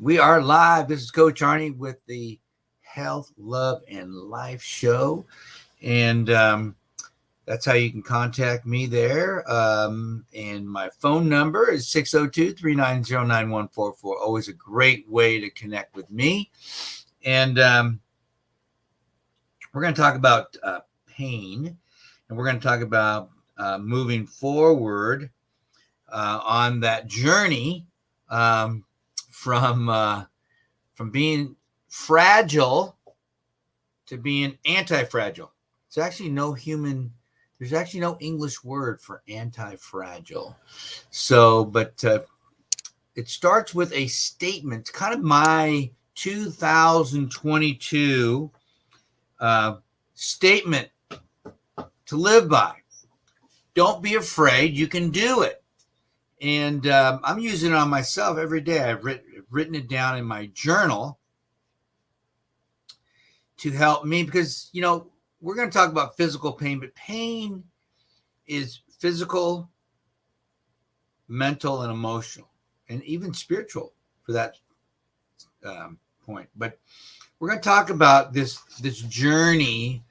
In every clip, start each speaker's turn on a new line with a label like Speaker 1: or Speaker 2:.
Speaker 1: We are live. This is Coach Arnie with the Health, Love, and Life Show. And that's how you can contact me there. And my phone number is 602-390-9144. Always a great way to connect with me. And we're going to talk about pain. And we're going to talk about moving forward on that journey from being fragile to being anti-fragile. There's actually no English word for anti-fragile. So, but it starts with a statement. It's kind of my 2022 statement to live by. Don't be afraid. You can do it. And I'm using it on myself every day. I've written it down in my journal to help me because, we're going to talk about physical pain, but pain is physical, mental, and emotional, and even spiritual for that point. But we're going to talk about this journey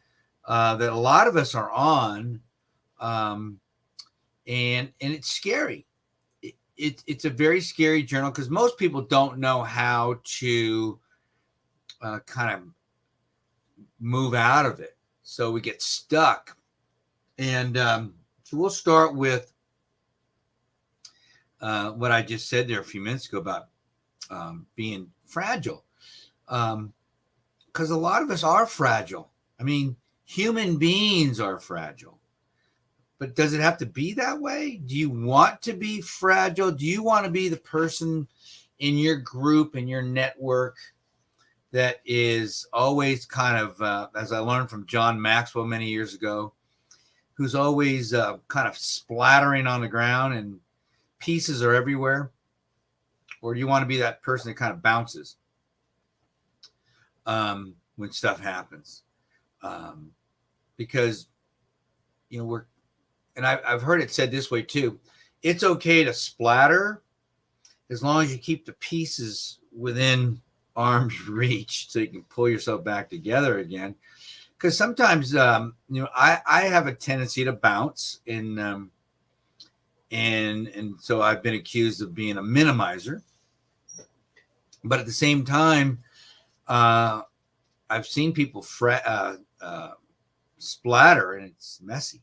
Speaker 1: that a lot of us are on, and it's scary. It's a very scary journal because most people don't know how to kind of move out of it. So we get stuck. And so we'll start with what I just said there a few minutes ago about being fragile. Because a lot of us are fragile. I mean, human beings are fragile. But does it have to be that way? Do you want to be fragile? Do you want to be the person in your group, in your network, that is always kind of, as I learned from John Maxwell many years ago, who's always kind of splattering on the ground and pieces are everywhere? Or do you want to be that person that kind of bounces when stuff happens? Because, and I've heard it said this way too. It's okay to splatter as long as you keep the pieces within arm's reach so you can pull yourself back together again. Because sometimes, I have a tendency to bounce and so I've been accused of being a minimizer. But at the same time, I've seen people splatter and it's messy.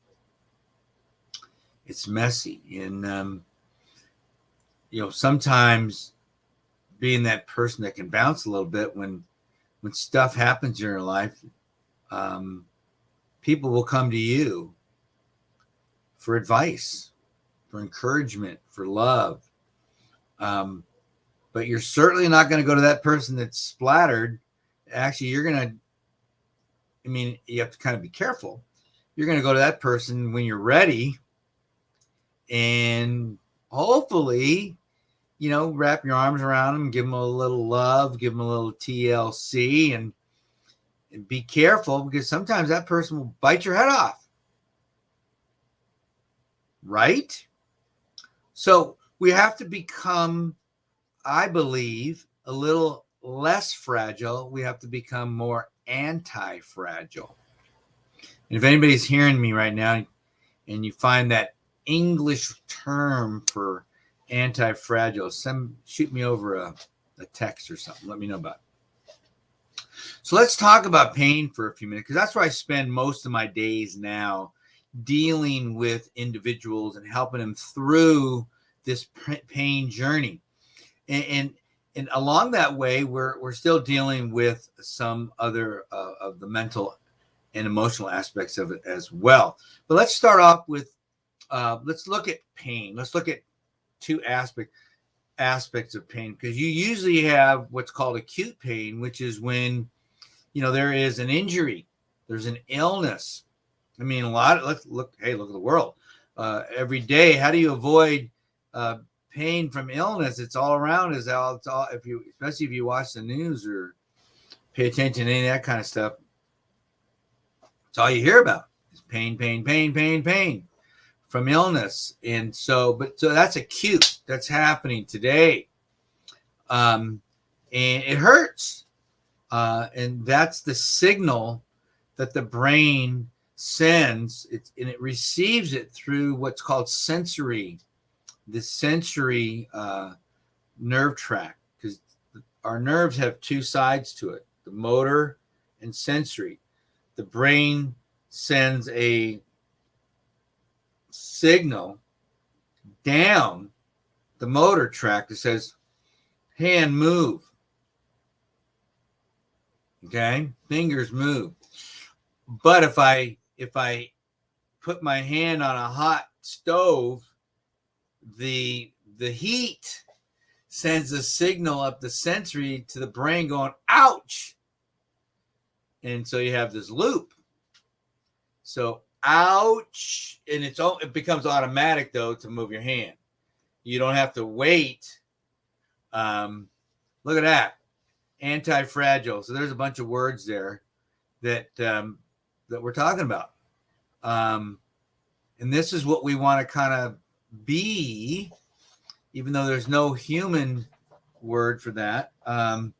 Speaker 1: It's messy. And, sometimes being that person that can bounce a little bit when stuff happens in your life, people will come to you for advice, for encouragement, for love. But you're certainly not going to go to that person that's splattered. Actually, you have to kind of be careful. You're going to go to that person when you're ready and hopefully, wrap your arms around them, give them a little love, give them a little TLC, and be careful because sometimes that person will bite your head off. Right? So we have to become, I believe, a little less fragile. We have to become more anti-fragile. And if anybody's hearing me right now and you find that English term for anti-fragile, shoot me over a text or something. Let me know about it. So let's talk about pain for a few minutes because that's where I spend most of my days now, dealing with individuals and helping them through this pain journey. And along that way, we're still dealing with some other of the mental and emotional aspects of it as well. But let's start off with let's look at pain. Let's look at two aspects of pain, because you usually have what's called acute pain, which is when there is an injury, there's an illness. I mean, let's look at the world every day. How do you avoid pain from illness? It's all around. Especially if you watch the news or pay attention to any of that kind of stuff, it's all you hear about is pain from illness. And so that's acute. That's happening today. and it hurts. And that's the signal that the brain sends, and it receives it through what's called the sensory nerve tract, because our nerves have two sides to it, the motor and sensory. The brain sends a signal down the motor tract that says, hand move. Okay, fingers move. But if I put my hand on a hot stove, the heat sends a signal up the sensory to the brain going, ouch. And so you have this loop. So ouch, and it becomes automatic though to move your hand. You don't have to wait. Look at that, anti-fragile. So there's a bunch of words there that we're talking about. And this is what we want to kind of be, even though there's no human word for that. But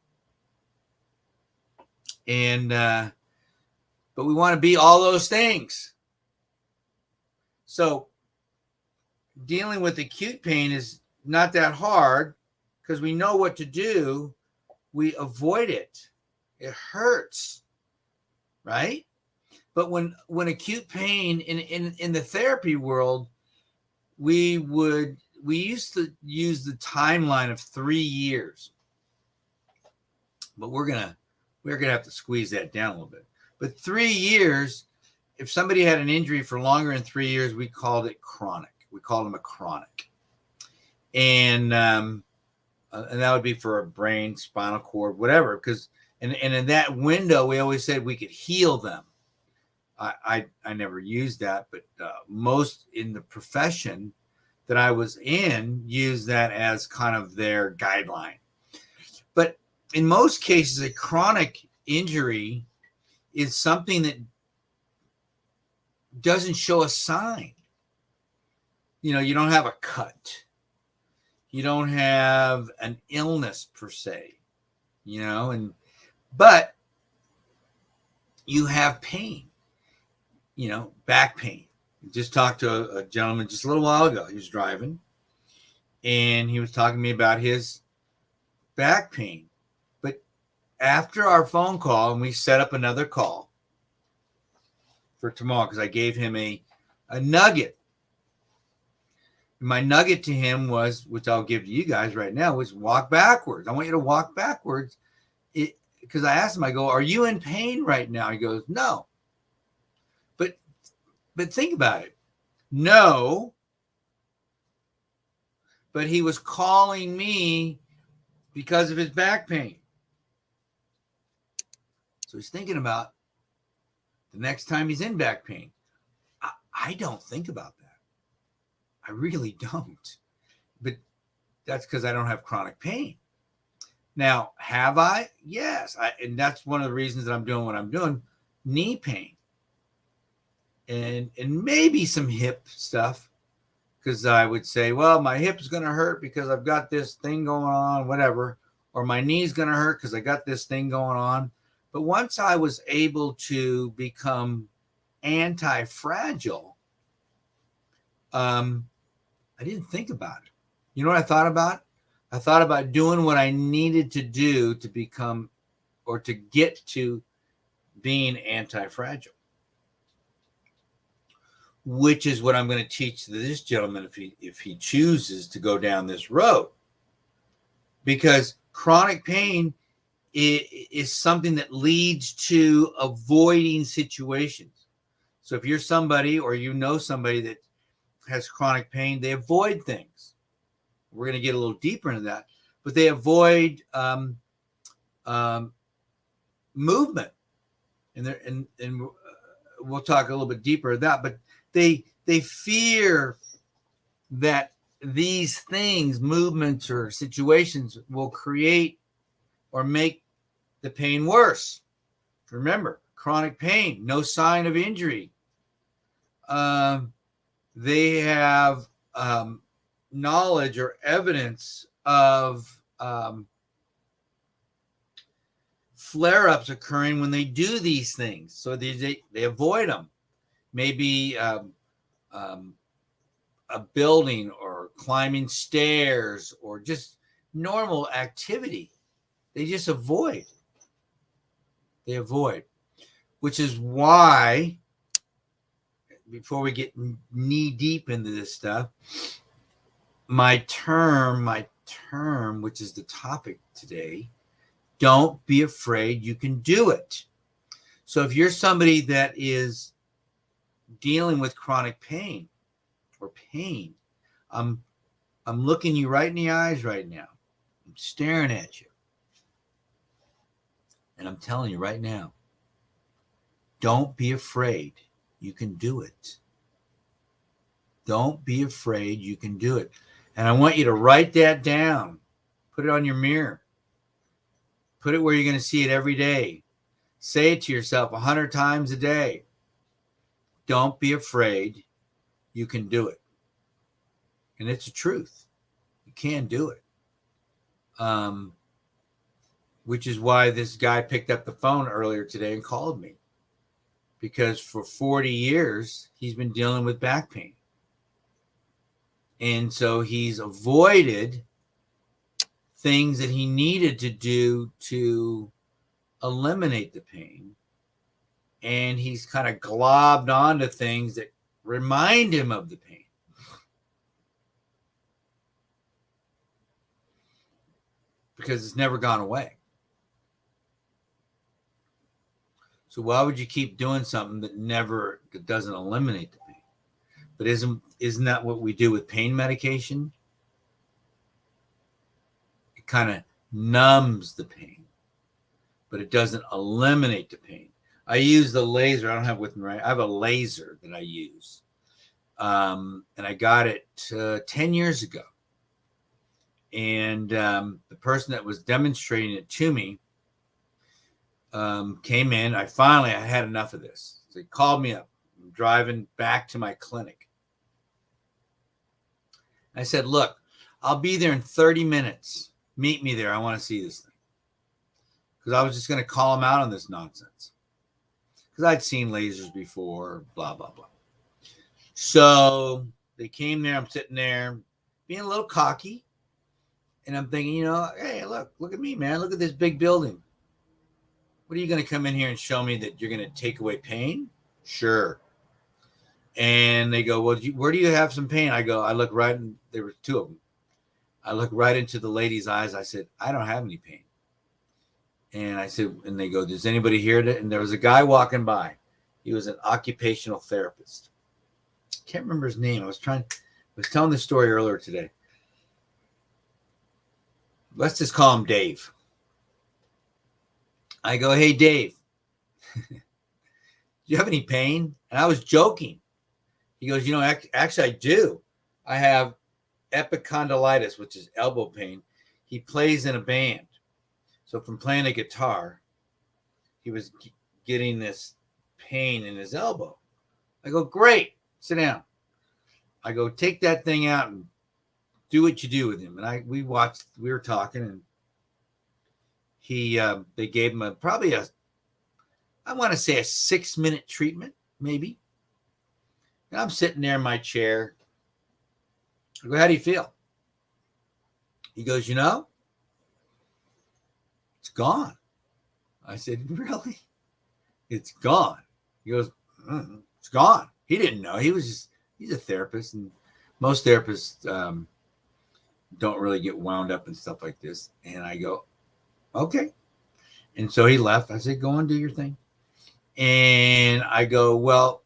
Speaker 1: we want to be all those things. So dealing with acute pain is not that hard because we know what to do. We avoid it. It hurts, right? But when acute pain in the therapy world, we used to use the timeline of 3 years, but we're gonna have to squeeze that down a little bit. But 3 years, if somebody had an injury for longer than 3 years, we called it chronic. We called them a chronic, and that would be for a brain, spinal cord, whatever. Because and in that window, we always said we could heal them. I never used that, but most in the profession that I was in used that as kind of their guideline. But in most cases, a chronic injury is something that doesn't show a sign. You know, you don't have a cut. You don't have an illness per se, you know, but you have pain, you know, back pain. Just talked to a gentleman just a little while ago. He was driving and he was talking to me about his back pain. But after our phone call, and we set up another call for tomorrow, because I gave him a nugget. My nugget to him was, which I'll give to you guys right now, was walk backwards. I want you to walk backwards. Because I asked him, I go, are you in pain right now? He goes, no. But think about it. No. But he was calling me because of his back pain. So he's thinking about the next time he's in back pain. I don't think about that. I really don't. But that's because I don't have chronic pain. Now, have I? Yes. And that's one of the reasons that I'm doing what I'm doing. Knee pain. And maybe some hip stuff. Because I would say, well, my hip is going to hurt because I've got this thing going on, whatever. Or my knee's going to hurt because I got this thing going on. But once I was able to become anti-fragile, I didn't think about it. You know what I thought about? I thought about doing what I needed to do to become or to get to being anti-fragile, which is what I'm going to teach this gentleman if he chooses to go down this road. Because chronic pain is something that leads to avoiding situations. So if you're somebody or you know somebody that has chronic pain, they avoid things. We're going to get a little deeper into that, but they avoid movement, and we'll talk a little bit deeper of that. But they fear that these things, movements or situations, will create or make the pain worse. Remember, chronic pain, no sign of injury. They have knowledge or evidence of flare-ups occurring when they do these things. So they avoid them. Maybe a building or climbing stairs or just normal activity. They just avoid. They avoid, which is why, before we get knee deep into this stuff, my term, which is the topic today, don't be afraid, you can do it. So if you're somebody that is dealing with chronic pain, I'm looking you right in the eyes right now. I'm staring at you. And I'm telling you right now, don't be afraid. You can do it. Don't be afraid. You can do it. And I want you to write that down. Put it on your mirror. Put it where you're going to see it every day. Say it to yourself 100 times a day. Don't be afraid. You can do it. And it's the truth. You can do it. Which is why this guy picked up the phone earlier today and called me. Because for 40 years, he's been dealing with back pain. And so he's avoided things that he needed to do to eliminate the pain. And he's kind of globbed onto things that remind him of the pain. Because it's never gone away. So why would you keep doing something that doesn't eliminate the pain? But isn't that what we do with pain medication? It kind of numbs the pain, but it doesn't eliminate the pain. I use the laser. I don't have it with me, right? I have a laser that I use. And I got it 10 years ago. And the person that was demonstrating it to me came in. I had enough of this. So he called me up. I'm driving back to my clinic. I said, look, I'll be there in 30 minutes. Meet me there. I want to see this thing. Because I was just going to call him out on this nonsense. Because I'd seen lasers before, blah, blah, blah. So they came there. I'm sitting there being a little cocky. And I'm thinking, hey, look at me, man. Look at this big building. What are you going to come in here and show me that you're going to take away pain? Sure. And they go, well, where do you have some pain? I look right, and there were two of them. I look right into the lady's eyes. I said, I don't have any pain. And I said, and they go, does anybody here? And there was a guy walking by. He was an occupational therapist. Can't remember his name. I was telling this story earlier today. Let's just call him Dave. I go, hey, Dave, do you have any pain? And I was joking. He goes, actually I do. I have epicondylitis, which is elbow pain. He plays in a band. So from playing a guitar, he was getting this pain in his elbow. I go, great, sit down. I go, take that thing out and do what you do with him. And we were talking, and they gave him probably a 6-minute treatment, maybe. And I'm sitting there in my chair. I go, how do you feel? He goes, it's gone. I said, really? It's gone. He goes, it's gone. He didn't know. He's a therapist, and most therapists don't really get wound up and stuff like this. And I go, okay. And so he left. I said, go and do your thing. And I go, well,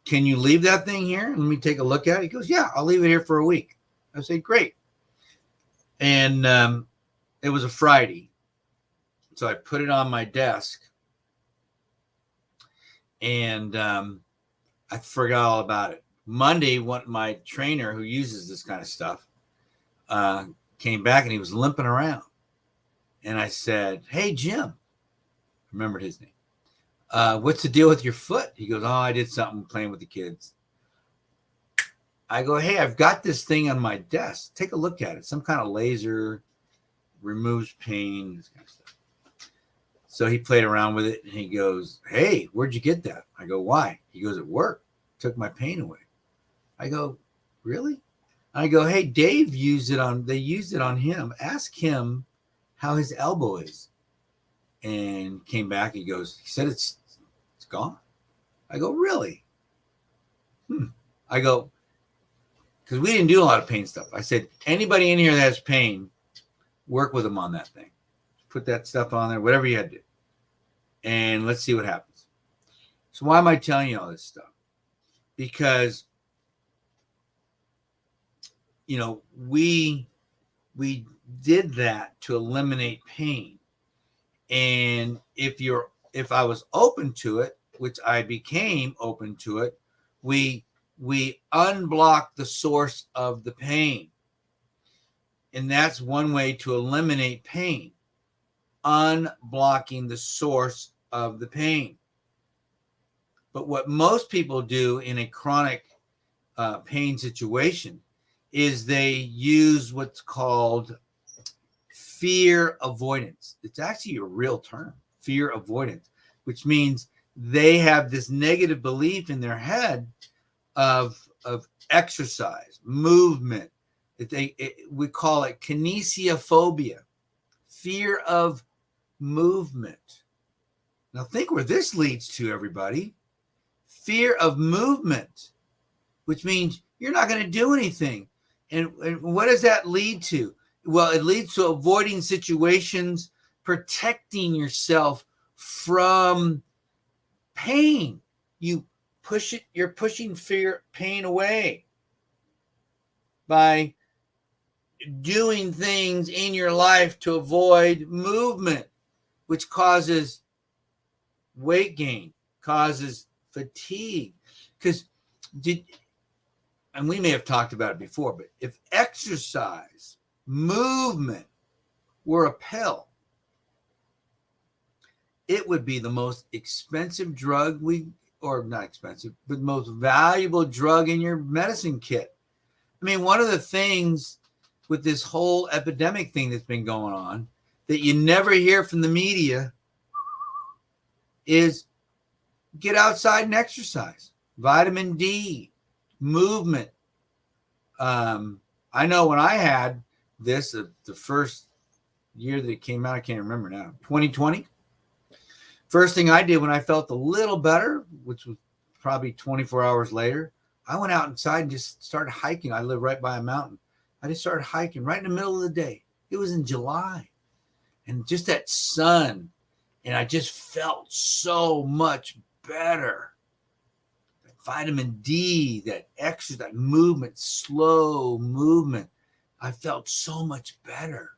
Speaker 1: can you leave that thing here? Let me take a look at it. He goes, yeah, I'll leave it here for a week. I said, great. And it was a Friday. So I put it on my desk. And I forgot all about it. Monday, my trainer who uses this kind of stuff came back, and he was limping around. And I said, hey, Jim. Remembered his name. What's the deal with your foot? He goes, I did something playing with the kids. I go, hey, I've got this thing on my desk. Take a look at it. Some kind of laser, removes pain, this kind of stuff. So he played around with it and he goes, "Hey, where'd you get that?" I go, "Why?" He goes, "At work. Took my pain away." I go, "Really?" I go, "Hey, Dave they used it on him. Ask him how his elbow is." And came back. He said it's gone. I go, "Really?" I go, because we didn't do a lot of pain stuff. I said, anybody in here that has pain, work with them on that thing. Put that stuff on there, whatever you had to do. And let's see what happens. So why am I telling you all this stuff? Because, we did that to eliminate pain. And if I was open to it, which I became open to it, we unblock the source of the pain. And that's one way to eliminate pain, unblocking the source of the pain. But what most people do in a chronic pain situation is they use what's called fear avoidance. It's actually a real term, fear avoidance, which means they have this negative belief in their head of exercise, movement. We call it kinesiophobia, fear of movement. Now think where this leads to, everybody. Fear of movement, which means you're not going to do anything. And what does that lead to? Well, it leads to avoiding situations, protecting yourself from pain. You're pushing pain away by doing things in your life to avoid movement, which causes weight gain, causes fatigue. And we may have talked about it before, but if exercise, movement were a pill, it would be the most expensive drug or not expensive, but most valuable drug in your medicine kit. I mean, one of the things with this whole epidemic thing that's been going on that you never hear from the media is get outside and exercise, vitamin D, movement. I know when I had this, the first year that it came out, I can't remember now, 2020. First thing I did when I felt a little better, which was probably 24 hours later, I went out inside and just started hiking. I live right by a mountain. I just started hiking right in the middle of the day. It was in July. And just that sun. And I just felt so much better. That vitamin D, that exercise, that movement, slow movement. I felt so much better.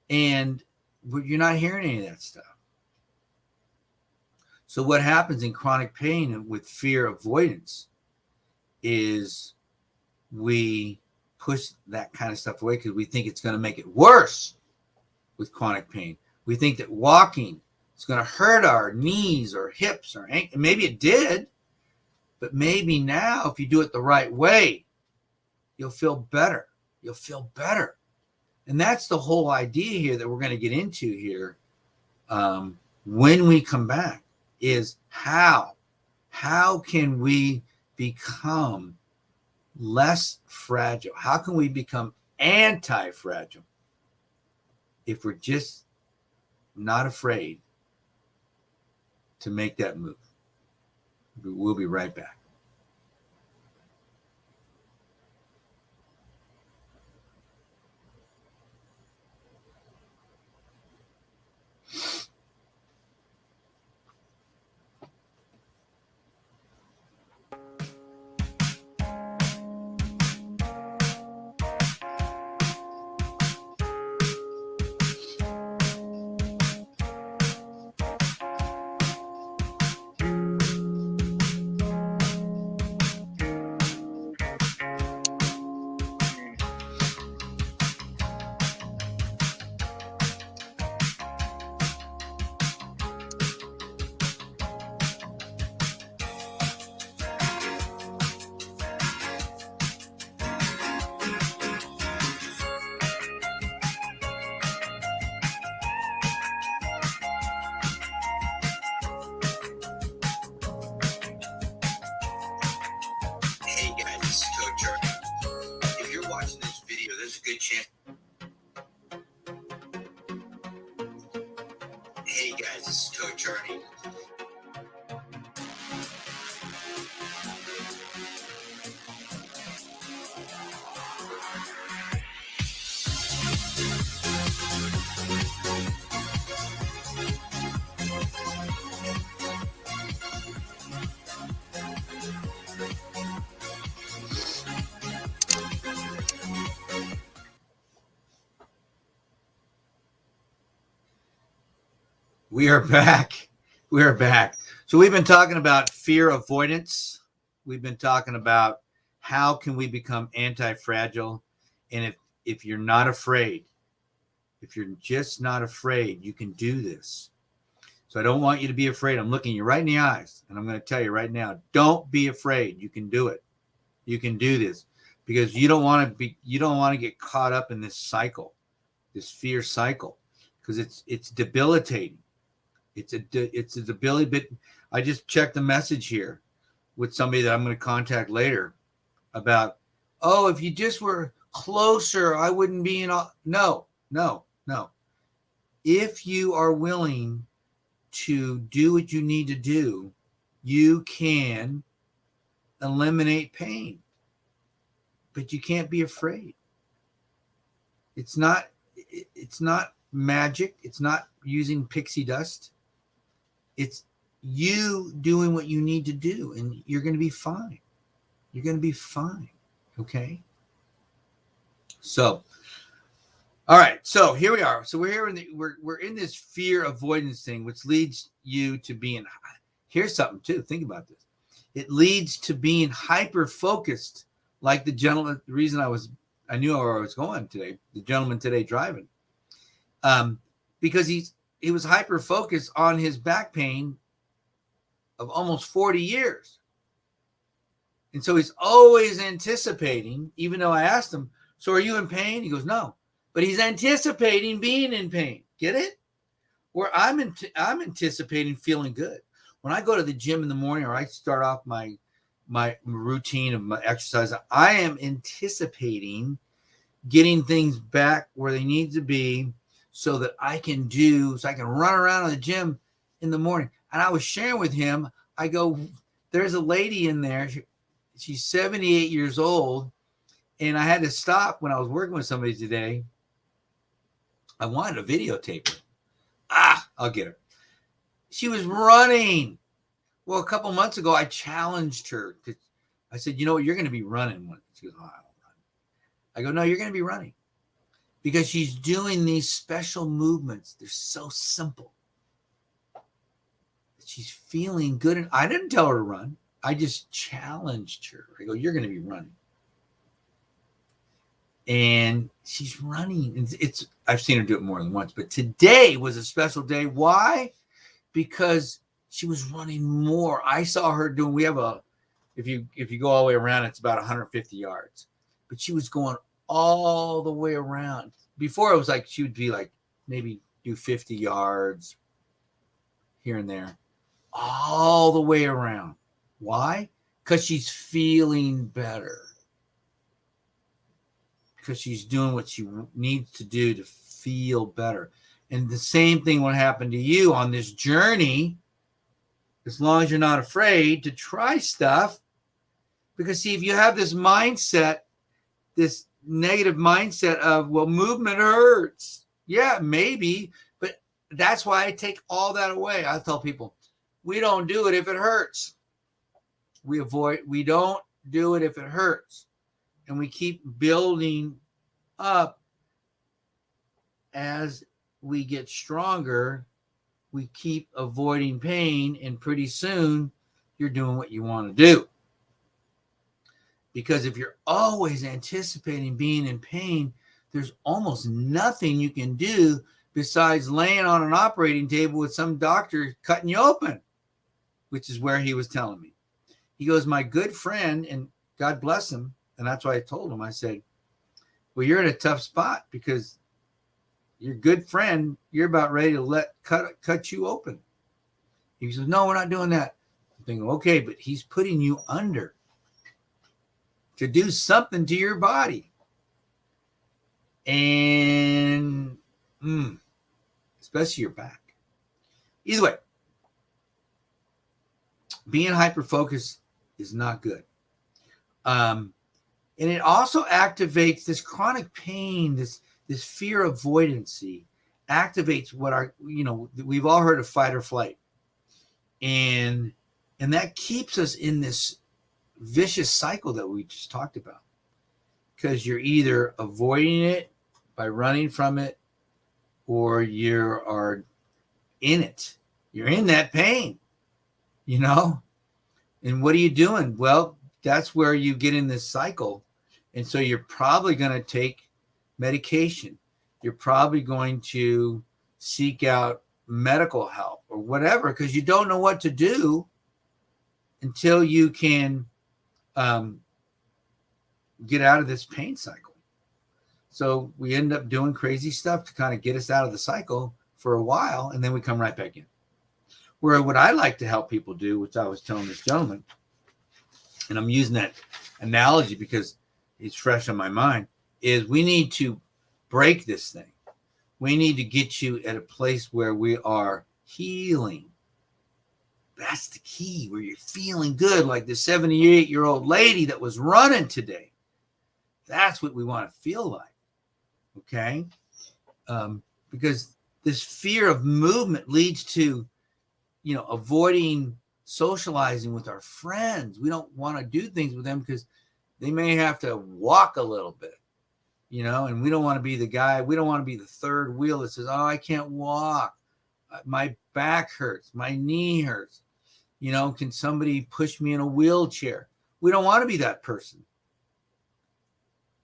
Speaker 1: And you're not hearing any of that stuff. So what happens in chronic pain with fear avoidance is we push that kind of stuff away because we think it's going to make it worse with chronic pain. We think that walking is going to hurt our knees or hips or ankles. Maybe it did, but maybe now if you do it the right way, you'll feel better. You'll feel better. And that's the whole idea here that we're going to get into here when we come back is how can we become less fragile? How can we become anti-fragile if we're just not afraid to make that move? We'll be right back. chance. Hey guys, this is Coach Arnie. We are back. We are back. So we've been talking about fear avoidance. We've been talking about how can we become anti-fragile. And if you're not afraid, if you're just not afraid, you can do this. So I don't want you to be afraid. I'm looking you right in the eyes, and I'm going to tell you right now, don't be afraid. You can do it. You can do this because you don't want to get caught up in this cycle, this fear cycle, because it's debilitating. It's a debilitating bit. I just checked the message here with somebody that I'm going to contact later about, oh, if you just were closer, I wouldn't be in all. No. If you are willing to do what you need to do, you can eliminate pain, but you can't be afraid. It's not magic. It's not using pixie dust. It's you doing what you need to do, and you're going to be fine. You're going to be fine. Okay. So, all right. So here we are. So we're in this fear avoidance thing, which leads you to being. Here's something too. Think about this. It leads to being hyper focused, like the gentleman. The reason I knew where I was going today. The gentleman today driving, because he was hyper focused on his back pain of almost 40 years. And so he's always anticipating, even though I asked him, so are you in pain? He goes, no, but he's anticipating being in pain. Get it? Where I'm anticipating feeling good. When I go to the gym in the morning, or I start off my routine of my exercise, I am anticipating getting things back where they need to be, so that I can run around in the gym in the morning. And I was sharing with him, I go, there's a lady in there. She's 78 years old. And I had to stop when I was working with somebody today. I wanted to videotape her. I'll get her. She was running. Well, a couple months ago, I challenged her. I said, you know what? You're going to be running. She goes, oh, I don't run. I go, no, you're going to be running. Because she's doing these special movements. They're so simple. She's feeling good. And I didn't tell her to run. I just challenged her. I go, you're going to be running. And she's running. I've seen her do it more than once. But today was a special day. Why? Because she was running more. I saw her doing, we have if you go all the way around, it's about 150 yards. But she was going all the way around. Before it was like she would be like maybe do 50 yards here and there, all the way around. Why? Because she's feeling better. Because she's doing what she needs to do to feel better. And the same thing will happen to you on this journey, as long as you're not afraid to try stuff. Because see, if you have this mindset, this negative mindset of, well, movement hurts. Yeah, maybe, but that's why I take all that away. I tell people, we don't do it if it hurts. We don't do it if it hurts. And we keep building up as we get stronger. We keep avoiding pain, and pretty soon you're doing what you want to do. Because if you're always anticipating being in pain, there's almost nothing you can do besides laying on an operating table with some doctor cutting you open, which is where he was telling me. He goes, my good friend, and God bless him, and that's why I told him, I said, well, you're in a tough spot because your good friend, you're about ready to cut you open. He says, no, we're not doing that. I'm thinking, okay, but he's putting you under to do something to your body. and especially your back. Either way, being hyper-focused is not good. And it also activates this chronic pain, this fear avoidancy, activates what we've all heard of fight or flight. And that keeps us in this vicious cycle that we just talked about. Because you're either avoiding it by running from it, or you are in it. You're in that pain, And what are you doing? Well, that's where you get in this cycle. And so you're probably going to take medication. You're probably going to seek out medical help or whatever, because you don't know what to do until you can get out of this pain cycle. So we end up doing crazy stuff to kind of get us out of the cycle for a while, and then we come right back in. Where what I like to help people do, which I was telling this gentleman, and I'm using that analogy because it's fresh on my mind, is we need to break this thing. We need to get you at a place where we are healing. That's the key, where you're feeling good, like the 78-year-old lady that was running today. That's what we want to feel like, okay? Because this fear of movement leads to, avoiding socializing with our friends. We don't want to do things with them because they may have to walk a little bit, and we don't want to be the guy. We don't want to be the third wheel that says, oh, I can't walk. My back hurts. My knee hurts. Can somebody push me in a wheelchair? We don't want to be that person.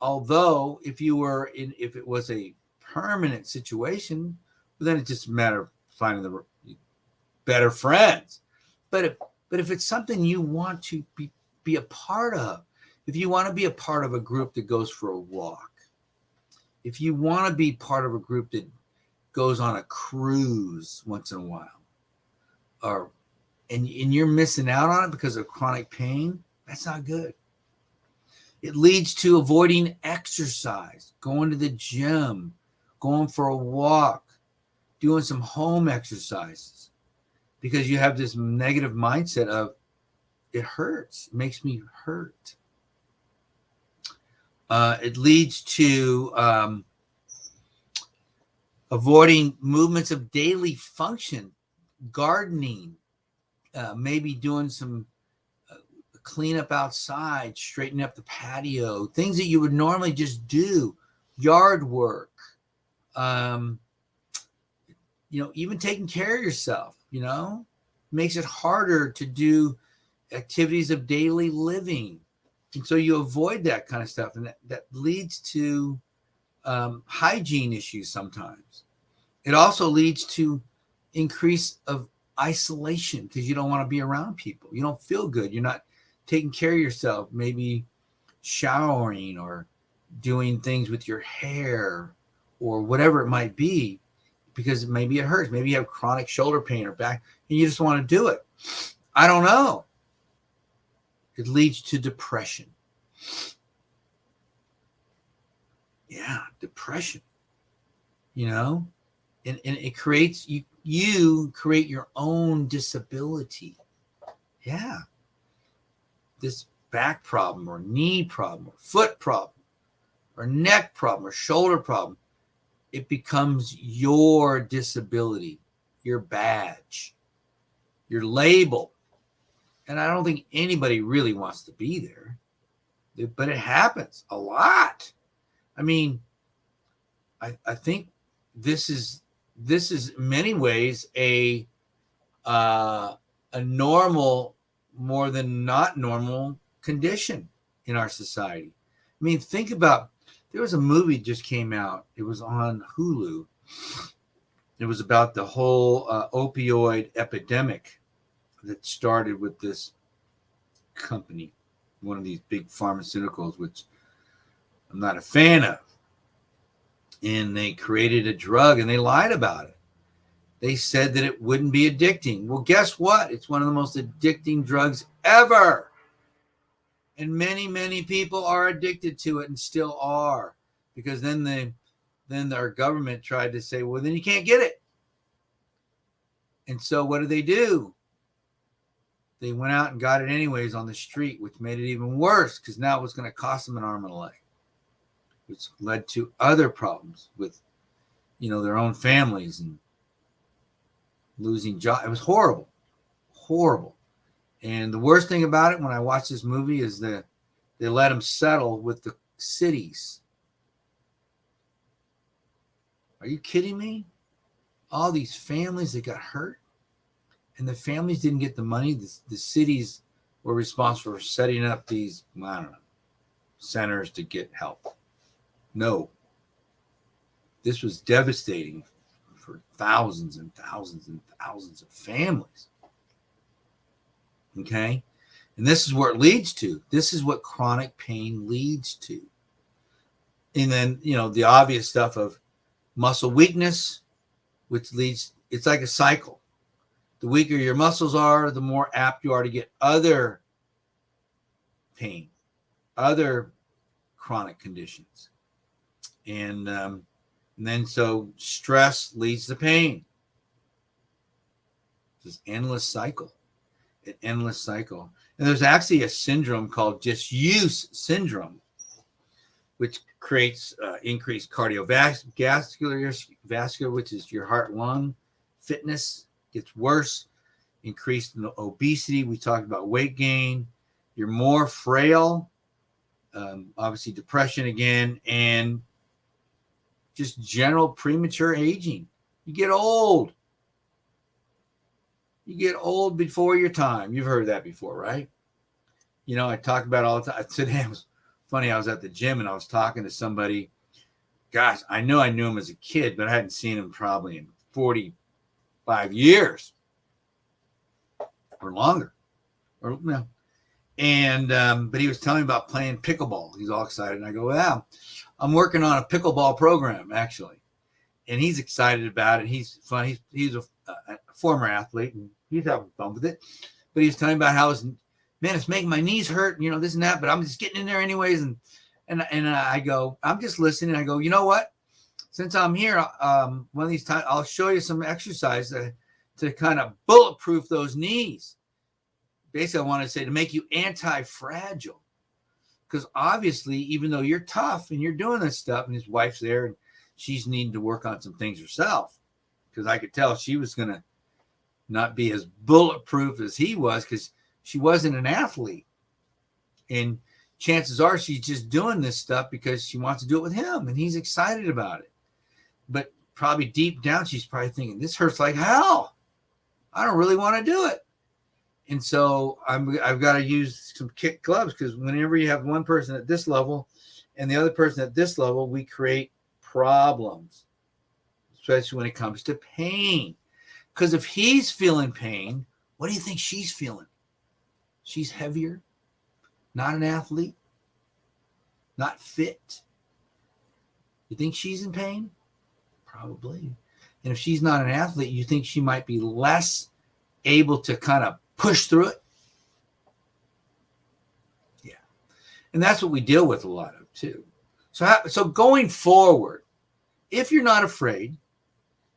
Speaker 1: Although if it was a permanent situation, then it's just a matter of finding the better friends. But if it's something you want to be a part of, if you want to be a part of a group that goes for a walk, if you want to be part of a group that goes on a cruise once in a while, and you're missing out on it because of chronic pain, that's not good. It leads to avoiding exercise, going to the gym, going for a walk, doing some home exercises, because you have this negative mindset of, it hurts, it makes me hurt. It leads to avoiding movements of daily function, gardening, maybe doing some clean up outside, straighten up the patio, things that you would normally just do, yard work, even taking care of yourself, makes it harder to do activities of daily living. And so you avoid that kind of stuff. And that leads to hygiene issues sometimes. It also leads to increase of isolation because you don't want to be around people. You don't feel good. You're not taking care of yourself, maybe showering or doing things with your hair or whatever it might be, because maybe it hurts. Maybe you have chronic shoulder pain or back and you just want to do it. I don't know. It leads to depression. Yeah, depression. And it creates, you create your own disability. Yeah. This back problem or knee problem or foot problem or neck problem or shoulder problem, it becomes your disability, your badge, your label. And I don't think anybody really wants to be there, but it happens a lot. I mean, I think this is in many ways a normal, more than not normal condition in our society. I mean, think about, there was a movie just came out. It was on Hulu. It was about the whole opioid epidemic that started with this company, one of these big pharmaceuticals, which I'm not a fan of. And they created a drug and they lied about it. They said that it wouldn't be addicting. Well, guess what? It's one of the most addicting drugs ever. And many, many people are addicted to it and still are, because then then our government tried to say, well, then you can't get it. And so what do? They went out and got it anyways on the street, which made it even worse because now it was going to cost them an arm and a leg, which led to other problems with, their own families and losing jobs. It was horrible, horrible. And the worst thing about it when I watched this movie is that they let them settle with the cities. Are you kidding me? All these families that got hurt, and the families didn't get the money. The cities were responsible for setting up these, centers to get help. No. This was devastating for thousands and thousands and thousands of families. Okay? And this is where it leads to. This is what chronic pain leads to. And then, the obvious stuff of muscle weakness, which leads, it's like a cycle. The weaker your muscles are, the more apt you are to get other pain, other chronic conditions. And then so stress leads to pain. This endless cycle, an endless cycle. And there's actually a syndrome called disuse syndrome, which creates increased cardiovascular, which is your heart-lung fitness gets worse, increased obesity. We talked about weight gain. You're more frail, obviously depression again, and just general premature aging. You get old. You get old before your time. You've heard that before, right? I talk about it all the time. Today was funny. I was at the gym and I was talking to somebody. Gosh, I knew him as a kid, but I hadn't seen him probably in 45 years or longer. And but he was telling me about playing pickleball. He's all excited. And I go, well, I'm working on a pickleball program, actually. And he's excited about it. He's fun. He's a former athlete, and he's having fun with it. But he's telling me about how it's making my knees hurt, this and that, but I'm just getting in there anyways. And I go, I'm just listening. I go, you know what? Since I'm here, one of these times, I'll show you some exercise to kind of bulletproof those knees. Basically, I want to say to make you anti-fragile. Because obviously, even though you're tough and you're doing this stuff, and his wife's there, and she's needing to work on some things herself, because I could tell she was going to not be as bulletproof as he was, because she wasn't an athlete. And chances are she's just doing this stuff because she wants to do it with him, and he's excited about it. But probably deep down, she's probably thinking, this hurts like hell. I don't really want to do it. And so I've got to use some kick gloves, because whenever you have one person at this level and the other person at this level, we create problems, especially when it comes to pain. Because if he's feeling pain, what do you think she's feeling? She's heavier, not an athlete, not fit. You think she's in pain? Probably. And if she's not an athlete, you think she might be less able to kind of push through it? Yeah. And that's what we deal with a lot of too. So going forward, if you're not afraid,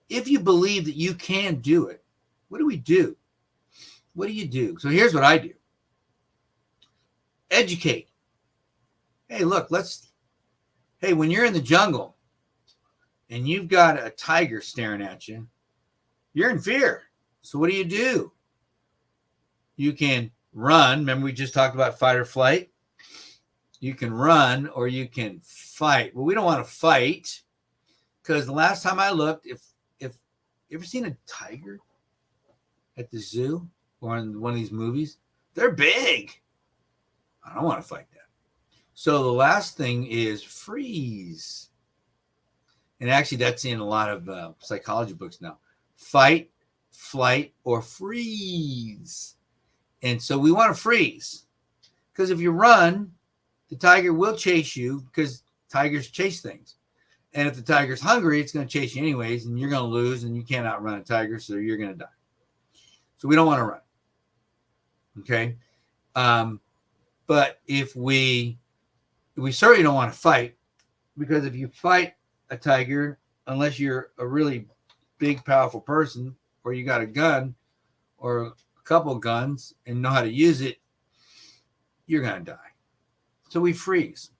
Speaker 1: if you believe that you can do it, what do we do? What do you do? So here's what I do. Educate. Hey, look, when you're in the jungle and you've got a tiger staring at you, you're in fear. So what do? You can run. Remember, we just talked about fight or flight. You can run or you can fight. Well, we don't want to fight, because the last time I looked, if you ever seen a tiger at the zoo or in one of these movies, they're big. I don't want to fight that. So the last thing is freeze. And actually, that's in a lot of psychology books now. Fight, flight, or freeze. And so we want to freeze, because if you run, the tiger will chase you, because tigers chase things. And if the tiger's hungry, it's going to chase you anyways, and you're going to lose, and you can't outrun a tiger, so you're going to die. So we don't want to run. Okay? But if we certainly don't want to fight, because if you fight a tiger unless you're a really big, powerful person, or you got a gun or a couple guns and know how to use it. You're going to die. So we freeze.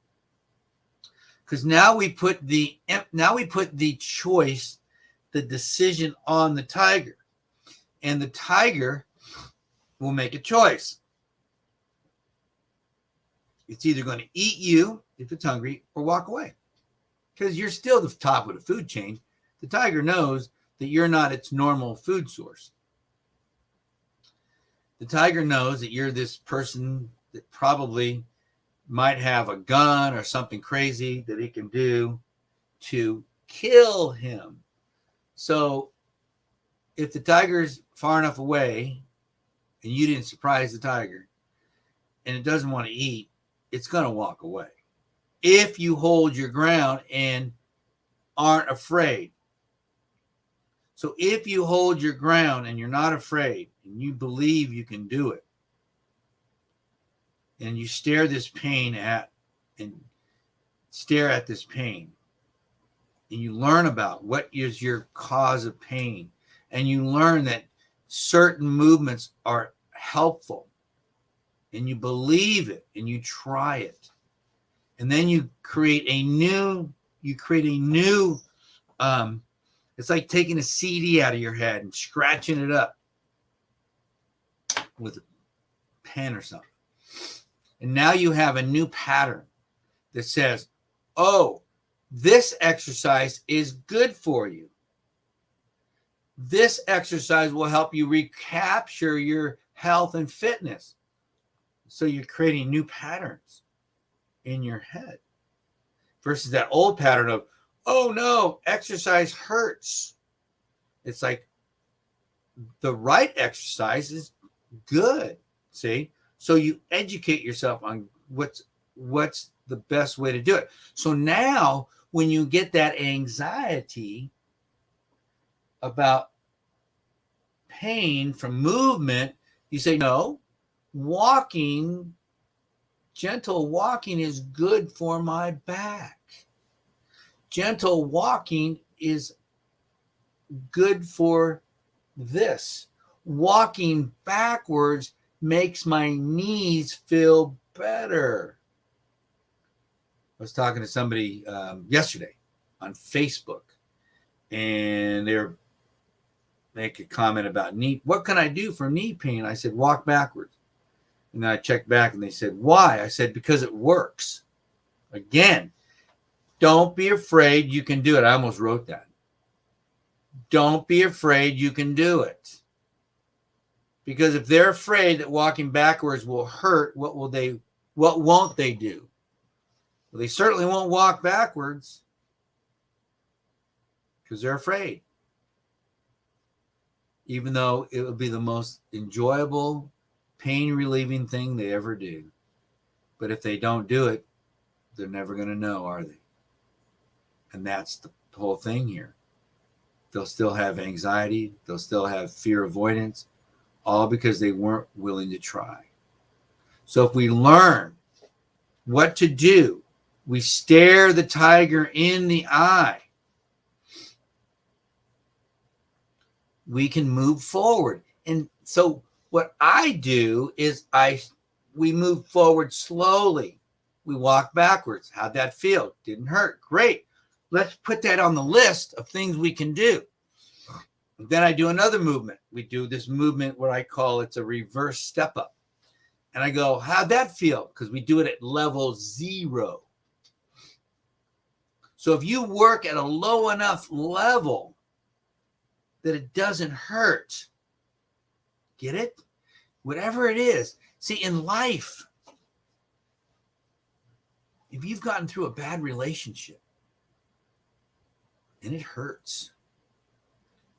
Speaker 1: Because now we put the choice, the decision on the tiger. And the tiger will make a choice. It's either going to eat you if it's hungry or walk away. Because you're still the top of the food chain. The tiger knows that you're not its normal food source. The tiger knows that you're this person that probably might have a gun or something crazy that it can do to kill him. So if the tiger's far enough away and you didn't surprise the tiger and it doesn't want to eat, it's going to walk away. If you hold your ground and aren't afraid. So if you hold your ground and you're not afraid and you believe you can do it, and you stare this pain at and stare at this pain, and you learn about what is your cause of pain, and you learn that certain movements are helpful, and you believe it and you try it, and then you create a new it's like taking a CD out of your head and scratching it up with a pen or something. And now you have a new pattern that says, oh, this exercise is good for you. This exercise will help you recapture your health and fitness. So you're creating new patterns in your head versus that old pattern of, oh no, exercise hurts. It's like the right exercise is good. See? So you educate yourself on what's the best way to do it. So now when you get that anxiety about pain from movement, you say, no, gentle walking is good for my back. Gentle walking is good for this. Walking backwards makes my knees feel better. I was talking to somebody yesterday on Facebook, and they're making a comment about knee. What can I do for knee pain? I said, walk backwards. And then I checked back, and they said, why? I said, because it works. Again, don't be afraid you can do it. I almost wrote that. Don't be afraid you can do it. Because if they're afraid that walking backwards will hurt, what won't they do? Well, they certainly won't walk backwards because they're afraid. Even though it will be the most enjoyable, pain-relieving thing they ever do. But if they don't do it, they're never going to know, are they? And that's the whole thing here. They'll still have anxiety. They'll still have fear avoidance. All because they weren't willing to try. So if we learn what to do, we stare the tiger in the eye, we can move forward. And so what I do is we move forward slowly. We walk backwards. How'd that feel? Didn't hurt. Great. Let's put that on the list of things we can do. Then I do another movement. We do this movement, what I call it's a reverse step up. And I go, how'd that feel? Because we do it at level 0. So if you work at a low enough level that it doesn't hurt, get it? Whatever it is. See, in life, if you've gotten through a bad relationship and it hurts,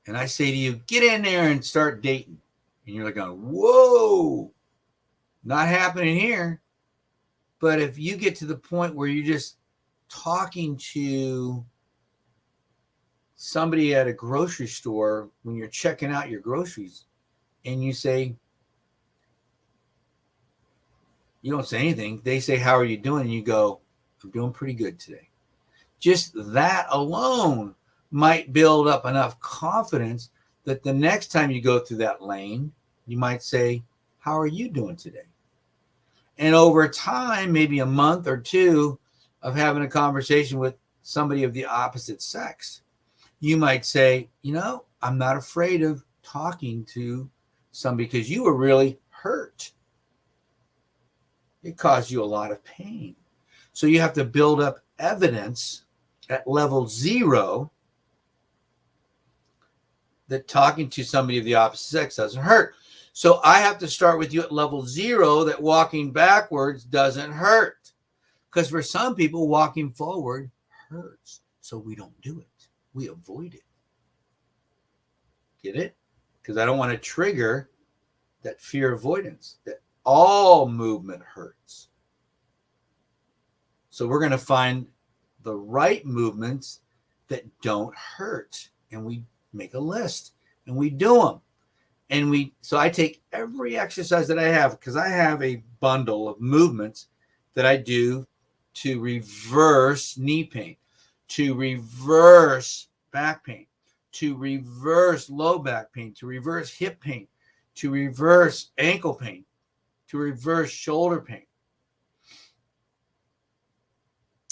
Speaker 1: and I say to you, get in there and start dating. And you're like, whoa, not happening here. But if you get to the point where you're just talking to somebody at a grocery store when you're checking out your groceries, and you say, you don't say anything. They say, how are you doing? And you go, I'm doing pretty good today. Just that alone might build up enough confidence that the next time you go through that lane, you might say, how are you doing today? And over time, maybe a month or two of having a conversation with somebody of the opposite sex, you might say, I'm not afraid of talking to somebody because you were really hurt. It caused you a lot of pain. So you have to build up evidence at level 0 that talking to somebody of the opposite sex doesn't hurt. So I have to start with you at level 0 that walking backwards doesn't hurt. Because for some people, walking forward hurts. So we don't do it. We avoid it. Get it? Because I don't want to trigger that fear avoidance, that all movement hurts. So we're going to find the right movements that don't hurt. And we make a list and we do them. And so I take every exercise that I have, because I have a bundle of movements that I do to reverse knee pain, to reverse back pain, to reverse low back pain, to reverse hip pain, to reverse ankle pain, to reverse shoulder pain.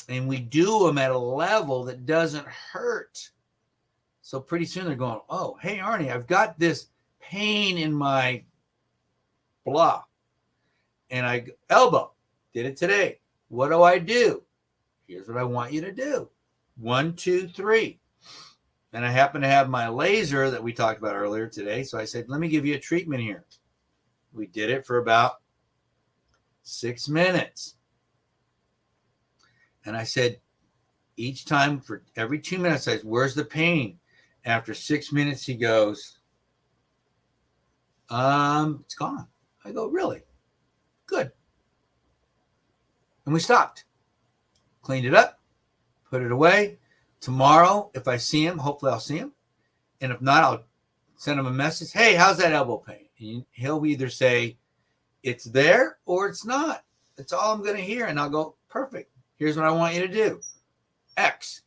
Speaker 1: And we do them at a level that doesn't hurt. So pretty soon they're going, oh, hey, Arnie, I've got this pain in my blah. And I elbow, did it today. What do I do? Here's what I want you to do. 1, 2, 3. And I happen to have my laser that we talked about earlier today. So I said, let me give you a treatment here. We did it for about 6 minutes. And I said, each time for every 2 minutes, I said, where's the pain? After 6 minutes, he goes, it's gone. I go, really? Good. And we stopped, cleaned it up, put it away. Tomorrow, if I see him, hopefully I'll see him. And if not, I'll send him a message. Hey, how's that elbow pain? And he'll either say it's there or it's not. That's all I'm going to hear. And I'll go, perfect. Here's what I want you to do. X.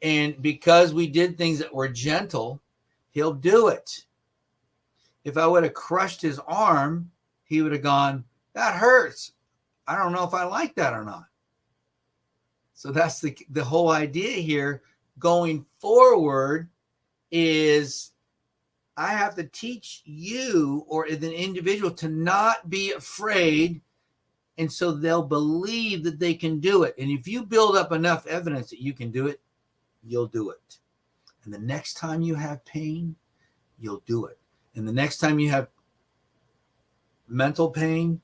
Speaker 1: And because we did things that were gentle, he'll do it. If I would have crushed his arm, he would have gone, that hurts. I don't know if I like that or not. So that's the whole idea here going forward is I have to teach you or the individual to not be afraid. And so they'll believe that they can do it. And if you build up enough evidence that you can do it, you'll do it. And the next time you have pain, you'll do it. And the next time you have mental pain,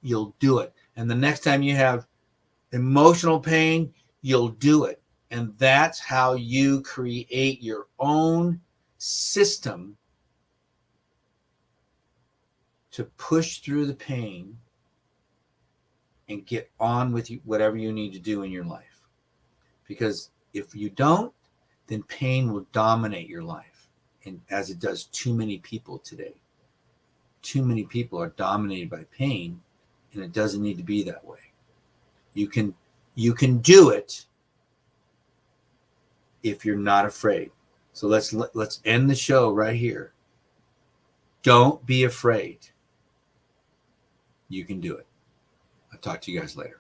Speaker 1: you'll do it. And the next time you have emotional pain, you'll do it. And that's how you create your own system to push through the pain and get on with whatever you need to do in your life. Because if you don't, then pain will dominate your life. And as it does too many people today. Too many people are dominated by pain, and it doesn't need to be that way. You can do it if you're not afraid. So let's end the show right here. Don't be afraid. You can do it. I'll talk to you guys later.